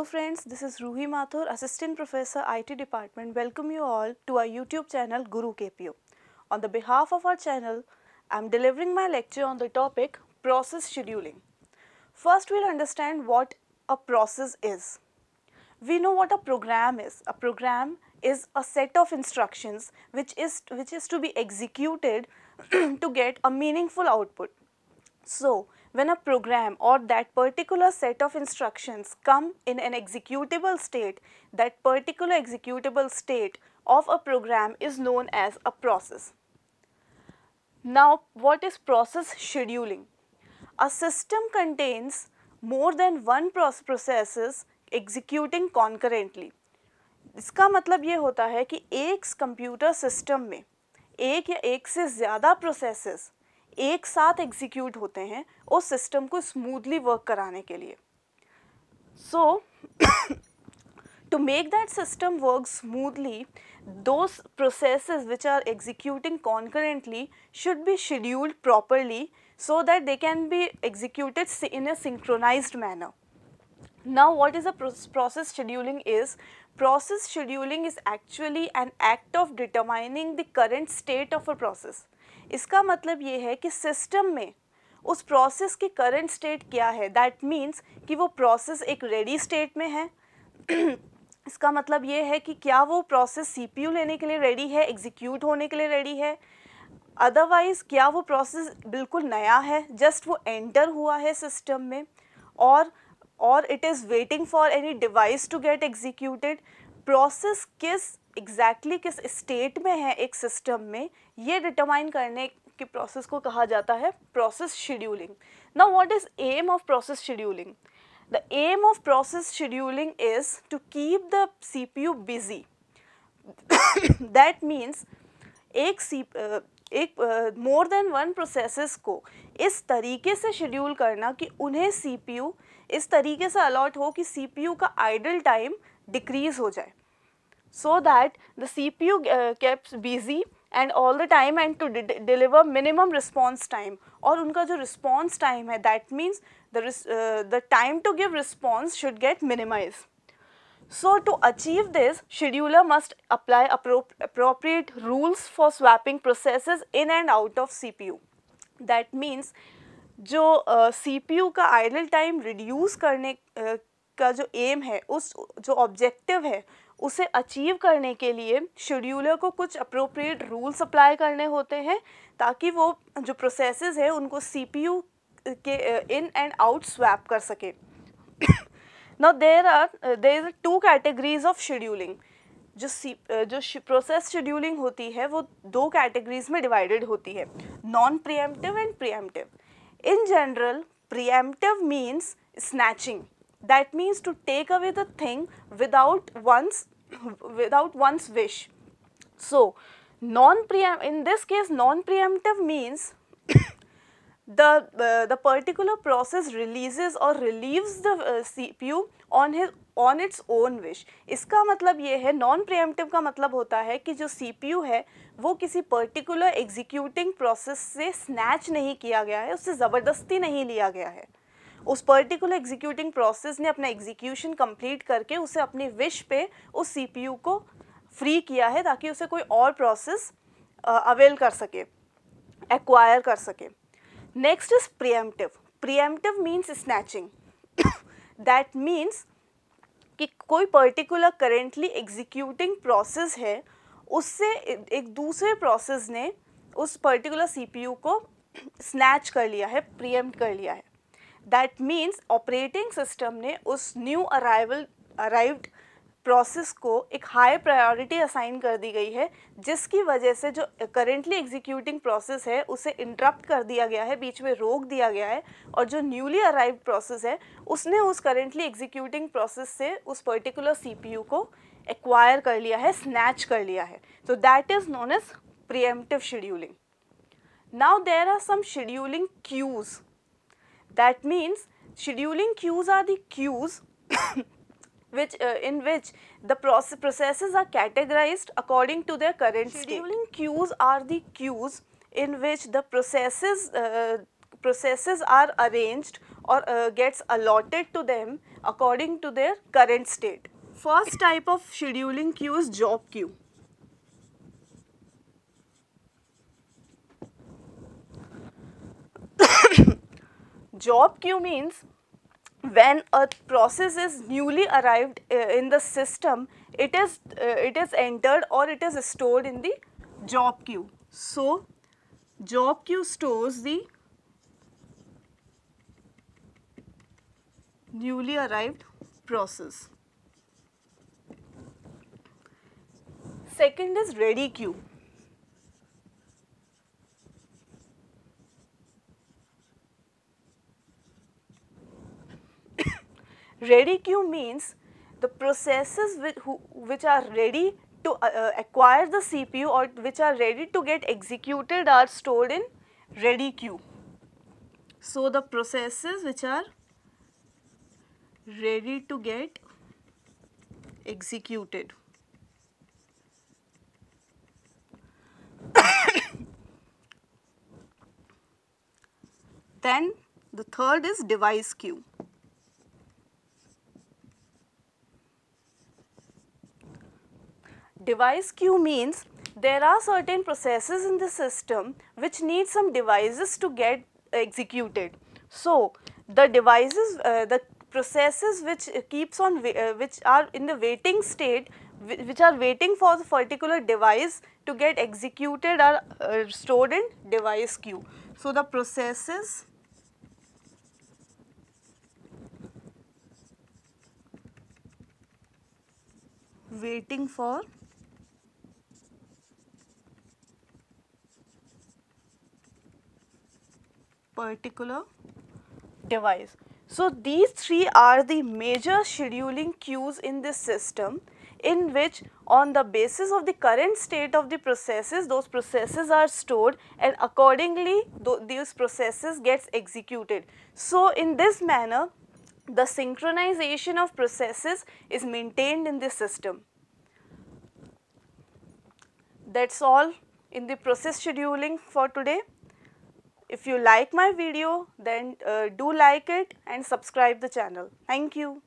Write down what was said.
Hello friends, this is Ruhi Mathur, Assistant Professor IT Department. Welcome you all to our YouTube channel Guru KPO. On the behalf of our channel, I am delivering my lecture on the topic process scheduling. First we'll understand what a process is. We know what a program is. A program is a set of instructions which is to be executed to get a meaningful output. So, when a program or that particular set of instructions come in an executable state, that particular executable state of a program is known as a process. Now, what is process scheduling? A system contains more than one processes executing concurrently. इसका मतलब ये होता है कि एक computer system में एक या एक से ज़्यादा प्रोसेसेस एक साथ एग्जीक्यूट होते हैं उस सिस्टम को स्मूथली वर्क कराने के लिए. सो to make that system work smoothly, those processes which are executing concurrently should be scheduled properly so that they can be executed in a synchronized manner. Now, what is a process scheduling is? Process scheduling is actually an act of determining the current state of a process. इसका मतलब ये है कि system में उस process की current state क्या है. दैट मीन्स कि वो प्रोसेस एक रेडी स्टेट में है. इसका मतलब ये है कि क्या वो प्रोसेस सीपीयू लेने के लिए रेडी है, एग्जीक्यूट होने के लिए रेडी है. अदरवाइज़ क्या वो प्रोसेस बिल्कुल नया है, जस्ट वो एंटर हुआ है सिस्टम में और it is waiting for any device to get executed. Process किस स्टेट में है एक सिस्टम में, ये डिटरमाइन करने के प्रोसेस को कहा जाता है process scheduling. Now what is aim of process scheduling? The aim of process scheduling is to keep the CPU busy. That means एक मोर देन वन प्रोसेसेस को इस तरीके से शेड्यूल करना कि उन्हें सीपीयू इस तरीके से अलॉट हो कि सीपीयू का आइडल टाइम डिक्रीज हो जाए, so that the CPU kept busy and all the time and to deliver minimum response time. और उनका जो response time है, that means the time to give response should get minimized. So to achieve this, scheduler must apply appropriate rules for swapping processes in and out of CPU. That means जो CPU का idle time reduce करने का जो M है, उस जो objective है उसे अचीव करने के लिए शेड्यूलर को कुछ अप्रोप्रिएट रूल्स अप्लाई करने होते हैं ताकि वो जो प्रोसेसेस है उनको सीपीयू के इन एंड आउट स्वैप कर सके. Now there is two categories of scheduling. जो प्रोसेस शेड्यूलिंग होती है वो दो कैटेगरीज में डिवाइडेड होती है, non preemptive and preemptive. In general preemptive means snatching. That means to take away the thing without one's wish. So, in this case, non-preemptive means the particular process releases or relieves the CPU on its own wish. इसका मतलब ये है, non-preemptive का मतलब होता है कि जो CPU है वो किसी particular executing process से snatch नहीं किया गया है, उससे ज़बरदस्ती नहीं लिया गया है. उस पर्टिकुलर एग्जीक्यूटिंग प्रोसेस ने अपना एग्जीक्यूशन कंप्लीट करके उसे अपनी विश पे उस सीपीयू को फ्री किया है ताकि उसे कोई और प्रोसेस अवेल कर सके, एक्वायर कर सके. Next is pre-emptive. Pre-emptive means snatching. That means कि कोई पर्टिकुलर करेंटली एग्जीक्यूटिंग प्रोसेस है, उससे एक दूसरे प्रोसेस ने उस पर्टिकुलर सीपीयू को स्नैच कर लिया है, प्रीएम्प्ट कर लिया है. दैट मीन्स ऑपरेटिंग सिस्टम ने उस न्यू अराइव्ड प्रोसेस को एक हाई प्रायोरिटी असाइन कर दी गई है, जिसकी वजह से जो करेंटली एग्जीक्यूटिंग प्रोसेस है उसे इंटरप्ट कर दिया गया है, बीच में रोक दिया गया है, और जो न्यूली अराइव्ड प्रोसेस है उसने उस करेंटली एग्जीक्यूटिंग प्रोसेस से उस पर्टिकुलर सीपीयू को एक्वायर कर लिया है, स्नैच कर लिया है. तो that is known as preemptive scheduling. Now there are some scheduling queues. That means scheduling queues are the queues in which the processes are categorized according to their current state. Scheduling queues are the queues in which the processes are arranged or gets allotted to them according to their current state. First type of scheduling queue is job queue. Job queue means when a process is newly arrived in the system, it is entered or it is stored in the job queue. So, job queue stores the newly arrived process. Second is ready queue. Ready queue means the processes which are ready to acquire the CPU or which are ready to get executed are stored in ready queue. So, the processes which are ready to get executed. Then the third is device queue. Device queue means there are certain processes in the system which need some devices to get executed. So, the devices, the processes which keeps on, which are in the waiting state, which are waiting for the particular device to get executed are stored in device queue. So, the processes waiting for particular device. So, these three are the major scheduling queues in this system, in which on the basis of the current state of the processes, those processes are stored and accordingly these processes gets executed. So, in this manner the synchronization of processes is maintained in the system. That is all in the process scheduling for today. If you like my video, then do like it and subscribe the channel. Thank you.